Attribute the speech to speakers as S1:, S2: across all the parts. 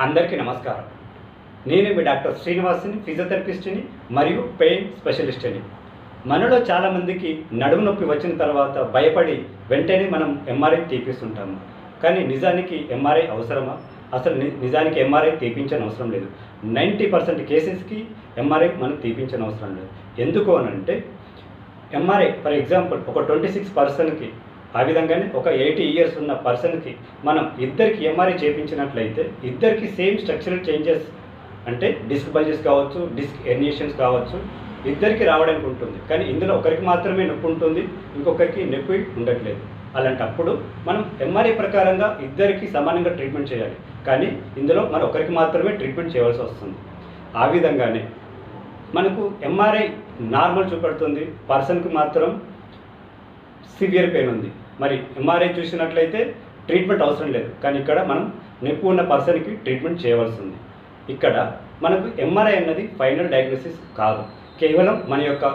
S1: అందరికీ నమస్కారం. నేను మీ డాక్టర్ శ్రీనివాస్ని, ఫిజియోథెరపిస్ట్ని మరియు పెయిన్ స్పెషలిస్ట్ని. మనలో చాలామందికి నడుము నొప్పి వచ్చిన తర్వాత భయపడి వెంటనే మనం ఎంఆర్ఐ తీపిస్తుంటాము. కానీ నిజానికి ఎంఆర్ఐ అవసరమా? అసలు నిజానికి ఎంఆర్ఐ తీపించని అవసరం లేదు. 90% కేసెస్కి ఎంఆర్ఐ మనం తీపించని అవసరం లేదు. ఎందుకు అనంటే ఎంఆర్ఐ ఫర్ ఎగ్జాంపుల్ ఒక 26%కి, ఆ విధంగానే ఒక 80 ఇయర్స్ ఉన్న పర్సన్కి మనం ఇద్దరికి ఎంఆర్ఐ చేయించినట్లయితే ఇద్దరికి సేమ్ స్ట్రక్చరల్ చేంజెస్ అంటే డిస్క్ బల్జెస్ కావచ్చు, డిస్క్ హెర్నియేషన్స్ కావచ్చు, ఇద్దరికి రావడానికి ఉంటుంది. కానీ ఇందులో ఒకరికి మాత్రమే నొప్పి ఉంటుంది, ఇంకొకరికి నొప్పి ఉండట్లేదు. అలాంటప్పుడు మనం ఎంఆర్ఐ ప్రకారంగా ఇద్దరికి సమానంగా ట్రీట్మెంట్ చేయాలి. కానీ ఇందులో మనం ఒకరికి మాత్రమే ట్రీట్మెంట్ చేయవలసి వస్తుంది. ఆ విధంగానే మనకు ఎంఆర్ఐ నార్మల్ చూపెడుతుంది, పర్సన్కి మాత్రం సివియర్ పెయిన్ ఉంది. మరి ఎంఆర్ఐ చూసినట్లయితే ట్రీట్మెంట్ అవసరం లేదు. కానీ ఇక్కడ మనం నొప్పి ఉన్న పర్సన్కి ట్రీట్మెంట్ చేయవలసి ఉంది. ఇక్కడ మనకు ఎంఆర్ఐ అన్నది ఫైనల్ డయాగ్నోసిస్ కాదు. కేవలం మన యొక్క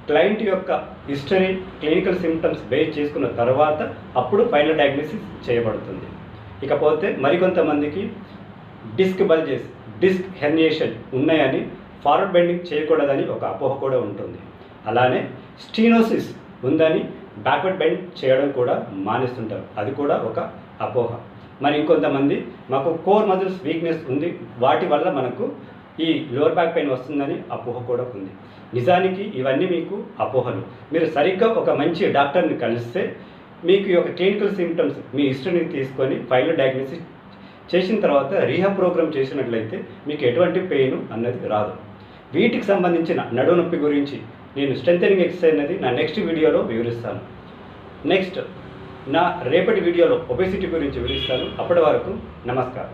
S1: క్లయింట్ యొక్క హిస్టరీ, క్లినికల్ సిమ్టమ్స్ బేస్ చేసుకున్న తర్వాత అప్పుడు ఫైనల్ డయాగ్నోసిస్ చేయబడుతుంది. ఇకపోతే మరికొంతమందికి డిస్క్ బల్జెస్, డిస్క్ హెర్నియేషన్ ఉన్నాయని ఫార్వర్డ్ బెండింగ్ చేయకూడదని ఒక అపోహ కూడా ఉంటుంది. అలానే స్టీనోసిస్ ఉందని బ్యాక్వర్డ్ బెండ్ చేయడం కూడా మానేస్తుంటారు. అది కూడా ఒక అపోహ. మరి ఇంకొంతమంది మాకు కోర్ మజిల్స్ వీక్నెస్ ఉంది, వాటి వల్ల మనకు ఈ లోవర్ బ్యాక్ పెయిన్ వస్తుందని అపోహ కూడా ఉంది. నిజానికి ఇవన్నీ మీకు అపోహలు. మీరు సరిగ్గా ఒక మంచి డాక్టర్ని కలిస్తే మీకు ఈ యొక్క క్లినికల్ సిమ్టమ్స్ మీ హిస్టరీని తీసుకొని ఫైనల్ డయాగ్నోసిస్ చేసిన తర్వాత రీహాబ్ ప్రోగ్రామ్ చేసినట్లయితే మీకు ఎటువంటి పెయిన్ అన్నది రాదు. వీటికి సంబంధించిన నడుము నొప్పి గురించి నేను స్ట్రెంథెనింగ్ ఎక్సర్సైజ్ అనేది నా నెక్స్ట్ వీడియోలో వివరిస్తాను. నెక్స్ట్ నా రేపటి వీడియోలో ఒబెసిటీ గురించి వివరిస్తాను. అప్పటి వరకు నమస్కారం.